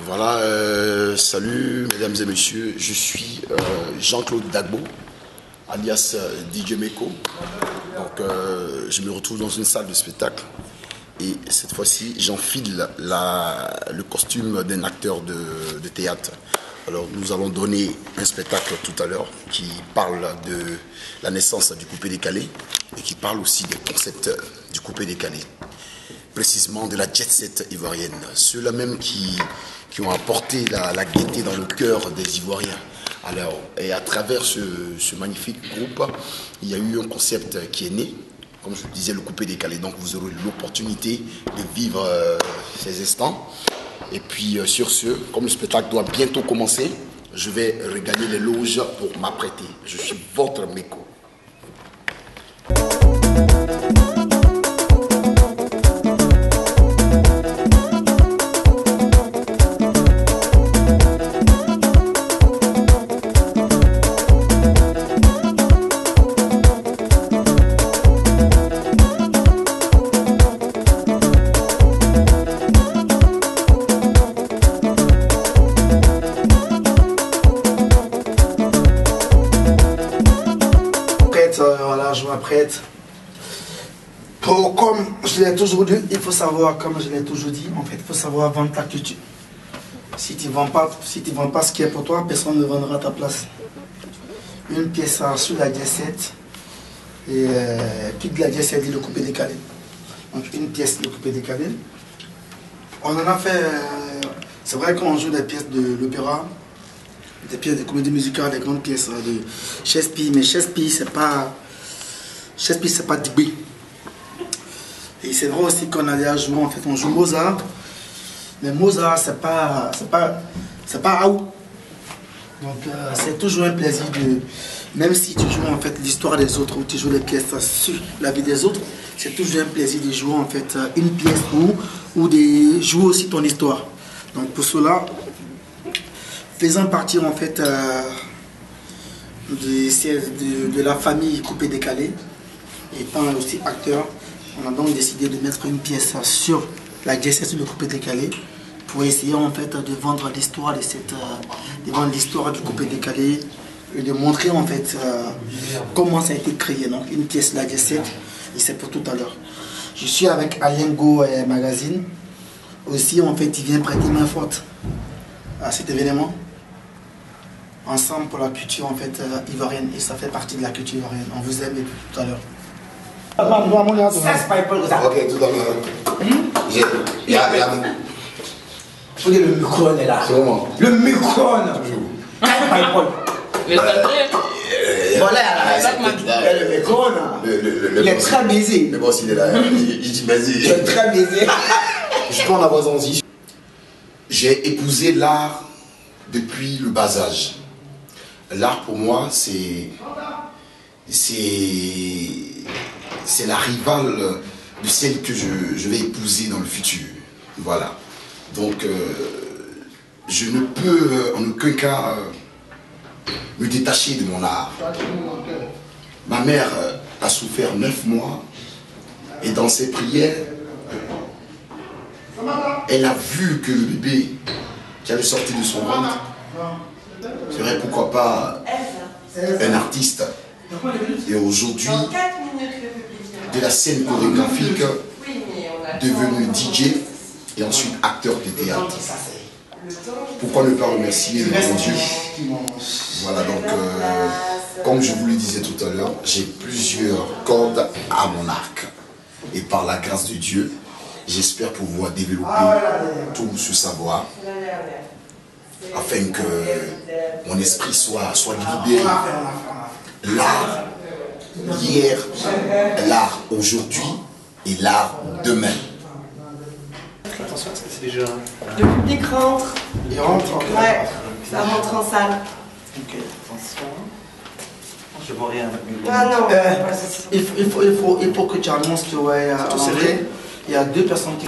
Voilà, salut mesdames et messieurs, je suis Jean-Claude Dagbo, alias DJ Meko. Donc je me retrouve dans une salle de spectacle et cette fois-ci j'enfile le costume d'un acteur de théâtre. Alors nous allons donner un spectacle tout à l'heure qui parle de la naissance du coupé décalé et qui parle aussi des concepts du coupé décalé, précisément de la jet set ivoirienne, ceux-là même qui ont apporté la gaieté dans le cœur des Ivoiriens. Alors, et à travers ce magnifique groupe, il y a eu un concept qui est né, comme je le disais, le coupé décalé. Donc vous aurez l'opportunité de vivre ces instants. Et puis sur ce, comme le spectacle doit bientôt commencer, je vais regagner les loges pour m'apprêter. Je suis votre Meko. Voilà, je m'apprête. Comme je l'ai toujours dit, il faut savoir, comme je l'ai toujours dit, en fait, il faut savoir vendre ta culture. Si tu ne vends pas ce qui est pour toi, personne ne vendra ta place. Une pièce sur la diacète et toute la diacète dit le coupé décalé. Donc une pièce de coupé décalé. On en a fait, c'est vrai qu'on joue des pièces de l'opéra, des pièces de comédie musicale, des grandes pièces de Shakespeare, mais Shakespeare c'est pas Dibé. Et c'est vrai aussi qu'on allait à jouer, en fait on joue Mozart, mais Mozart c'est pas Raoult. Donc c'est toujours un plaisir de, même si tu joues en fait l'histoire des autres ou tu joues les pièces sur la vie des autres, c'est toujours un plaisir de jouer en fait une pièce ou de jouer aussi ton histoire. Donc pour cela, faisant partir en fait de la famille coupé décalé, étant aussi acteur, on a donc décidé de mettre une pièce sur la jet set de coupé décalé pour essayer en fait de vendre l'histoire l'histoire du coupé décalé et de montrer en fait comment ça a été créé. Donc une pièce la jet set et c'est pour tout à l'heure. Je suis avec Aliengo Magazine. Aussi en fait il vient prêter main forte à cet événement. Ensemble pour la culture en fait ivoirienne et ça fait partie de la culture ivoirienne. On vous aime et tout à l'heure. Ça c'est pas épaule que ça. Ok, tout à l'heure. Faut dire le micro est là. Le micro c'est pas épaule. Voilà, le micro il est très baisé. Mais bon, s'il est là, il dit baisé. Il est très baisé. Je peux en avoir envie. J'ai épousé l'art depuis le bas âge. L'art pour moi, c'est la rivale de celle que je vais épouser dans le futur. Voilà. Donc, je ne peux en aucun cas me détacher de mon art. Ma mère a souffert 9 mois et dans ses prières, elle a vu que le bébé qui allait sortir de son ventre serait pourquoi pas un artiste. Et aujourd'hui, de la scène chorégraphique, devenu DJ et ensuite acteur de théâtre. Pourquoi ne pas remercier le bon Dieu? Voilà, donc, comme je vous le disais tout à l'heure, j'ai plusieurs cordes à mon arc. Et par la grâce de Dieu, j'espère pouvoir développer tout ce savoir afin que mon esprit soit libéré. L'art hier, l'art aujourd'hui et l'art demain. Attention parce que c'est déjà... Le public rentre. Il rentre. Ouais, ça rentre en salle. Ok, attention. Je vois rien. Ah non, Il faut que tu annonces que ouais, à l'entrée, il y a 2 personnes qui...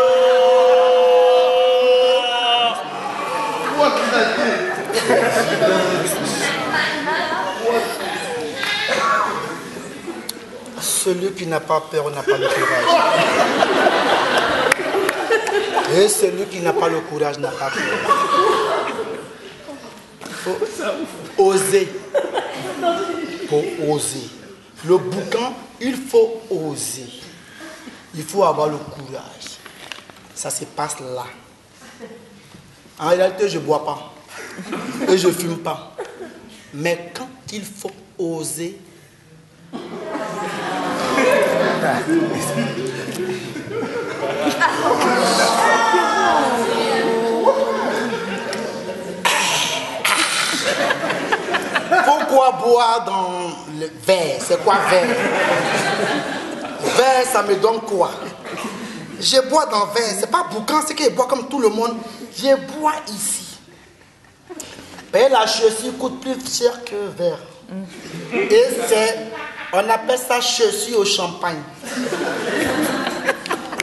Celui qui n'a pas peur n'a pas le courage. Et celui qui n'a pas le courage n'a pas peur. Il faut oser. Il faut oser. Le boucan, il faut oser. Il faut avoir le courage. Ça se passe là. En réalité, je ne bois pas. Et je ne fume pas. Mais quand il faut oser, pourquoi boire dans le verre? C'est quoi verre? Verre, ça me donne quoi? Je bois dans le verre. C'est pas boucan, c'est que je bois comme tout le monde. Je bois ici. Et la chaussure coûte plus cher que verre. Et on appelle ça chaussure au champagne.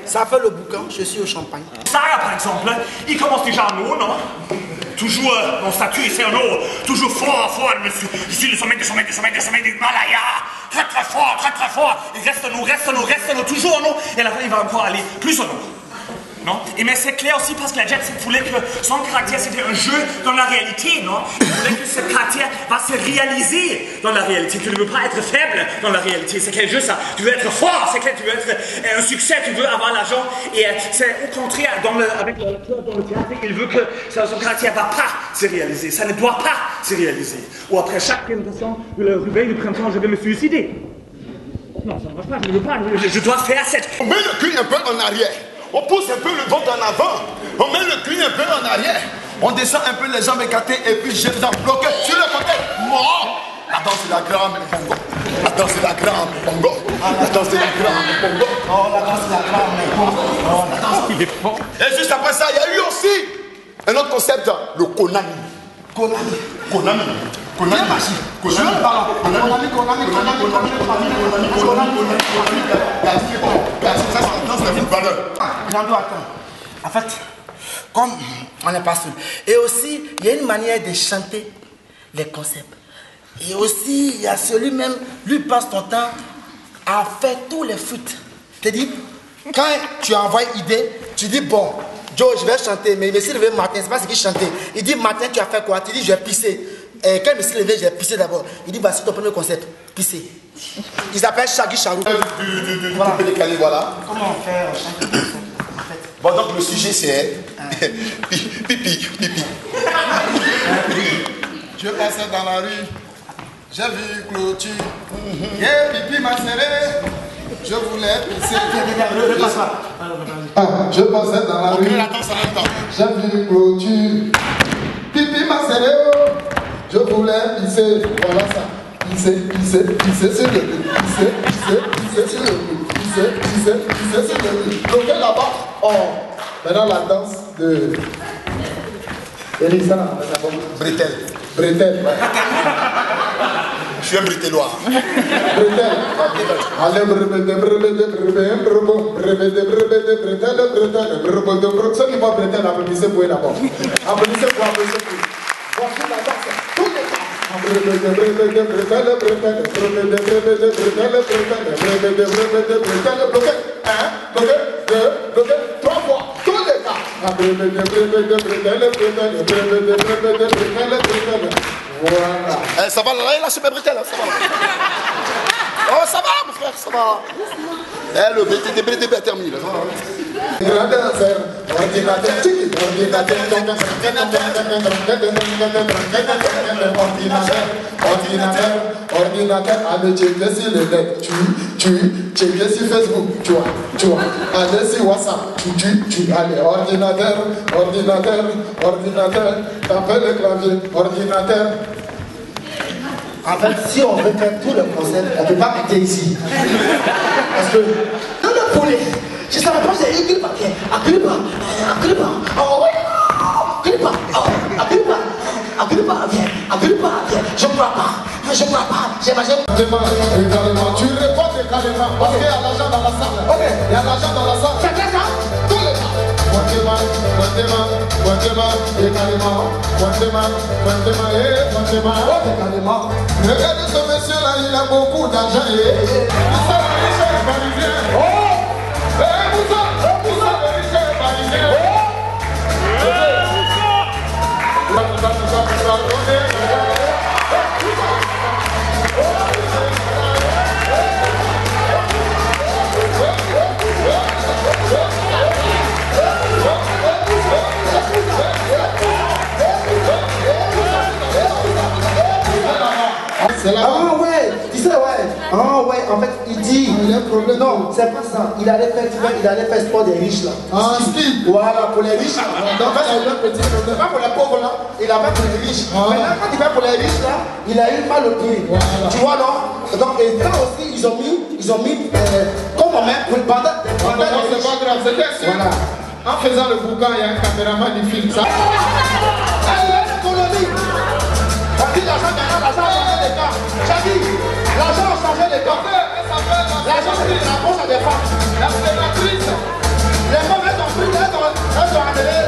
Ça fait le boucan, chaussure au champagne. Sarah, par exemple, il commence déjà en haut, non? Toujours mon statut ici en haut, toujours fort, ici le sommet du Himalaya, très fort, il reste nous, toujours en haut, et à la fin il va encore aller plus en haut. Non? Et mais c'est clair aussi parce que la Jet Set voulait que son caractère c'était un jeu dans la réalité, non? Il voulait que ce caractère va se réaliser dans la réalité, tu ne veux pas être faible dans la réalité, c'est quel jeu ça? Tu veux être fort, c'est clair, tu veux être un succès, tu veux avoir l'argent, et c'est au contraire, avec l'acteur dans le théâtre, il veut que son caractère ne va pas se réaliser, ça ne doit pas se réaliser. Ou après chaque présentation, le réveil du printemps, je vais me suicider. Non, ça ne marche pas, je ne veux pas, je dois faire cette... On met le cul un peu en arrière. On pousse un peu le ventre en avant. On met le cul un peu en arrière. On descend un peu les jambes écartées et puis je dois bloquer sur le côté. Mort. La danse de la grande Pongo. La danse de la grande Pongo. La danse de la grande Pongo. oh, la danse de la grande Pongo. Oh, la danse. Il est fort. Et juste après ça, il y a eu aussi un autre concept, le Konami. Konami. En fait, comme on n'est pas seul. Et aussi, il y a une manière de chanter les concepts. Et aussi, il y a celui-même, lui passe son temps à faire tous les foot. Tu dis, quand tu envoies idée, tu dis, bon, Joe, je vais chanter, mais il me suis levé matin, c'est pas ce qu'il chantait. Il dit, matin, tu as fait quoi? Tu dis, je vais pisser. Et quand il me suis levé, j'ai pissé d'abord. Il dit, voici ton premier concept, pisser. Il s'appelle Shaggy Charou. Voilà. Comment on fait changer le concept? Bon, donc le sujet c'est pipi. Je passais dans la rue, j'ai vu clôture. Yeah, pipi m'a serré. Je voulais pisser. Je passais dans la rue, j'ai vu clôture. Pipi m'a serré. Je voulais pisser. Voilà ça. Pisser sur le lit. Pisser sur le lit. Pisser sur le lit. Donc là-bas, maintenant la danse de Elisa. Bretel. Ouais. Je suis un Bretelois. Bretel. Allez, ceux qui voient Bretel, applaudissez pour eux d'abord. Applaudissez pour. Voici la danse. Tous les temps. Trois fois. Tous les temps. Voilà. Ça va là, la super Bretel, ça va. Oh, ça va, mon frère, ça va. Le BTB est terminé. Ordinateur, allez checker sur le net, checker sur Facebook, tu vois, allez sur WhatsApp, allez, ordinateur, tapez le clavier, ordinateur. En fait, si on veut faire tout le concept, on ne peut pas quitter ici. Parce que dans le poulet, je ne savais pas si c'est une papier. Accule pas. Oh oui, accule pas. Viens. Je ne crois pas. J'ai mangé. Tu réponds carrément, parce qu'il y a l'argent dans la salle. Ok. Il y a l'argent dans la salle. C'est ça? Tous les temps. Regardez ce monsieur là, il a beaucoup d'argent. Il est riche et parisien. Ah ouais, tu sais, ouais. Ah ouais, en fait, il dit. Il y a un problème. Non, c'est pas ça. Il allait faire sport des riches là. Ah, ski. Voilà, pour les riches là. Donc, il y a un petit problème. Pas pour les pauvres là, il a fait pour les riches. Ah. Maintenant, quand il fait pour les riches là, il a eu mal au pied. Voilà. Tu vois, non? Donc, et ça aussi, ils ont mis comme on met pour le bandage. C'est pas grave, c'était sûr. Voilà. En faisant le boucan, il y a un caméraman qui filme ça. L'économie. On dit l'argent gagnant, l'argent a changé les cas. J'ai dit, l'argent a changé les cas. L'argent c'est la poche à des femmes. La sénatrice. Les femmes, elles ont pris, elles ont amené.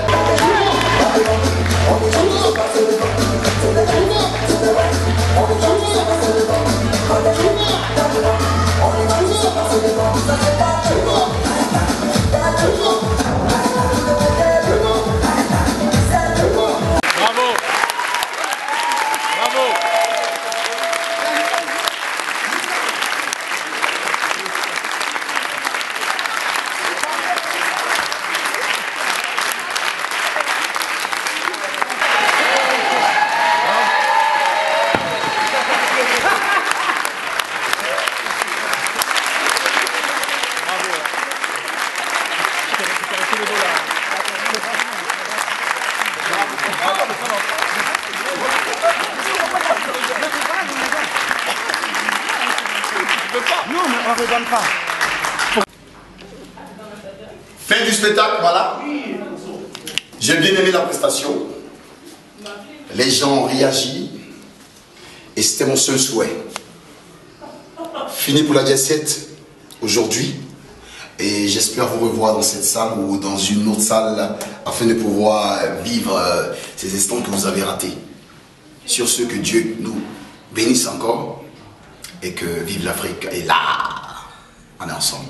Non, mais on ne redonne pas. Fin du spectacle, voilà. J'ai bien aimé la prestation. Les gens ont réagi. Et c'était mon seul souhait. Fini pour la Jazz Set aujourd'hui. Et j'espère vous revoir dans cette salle ou dans une autre salle afin de pouvoir vivre ces instants que vous avez ratés. Sur ce, que Dieu nous bénisse encore et que vive l'Afrique. Et là, on est ensemble.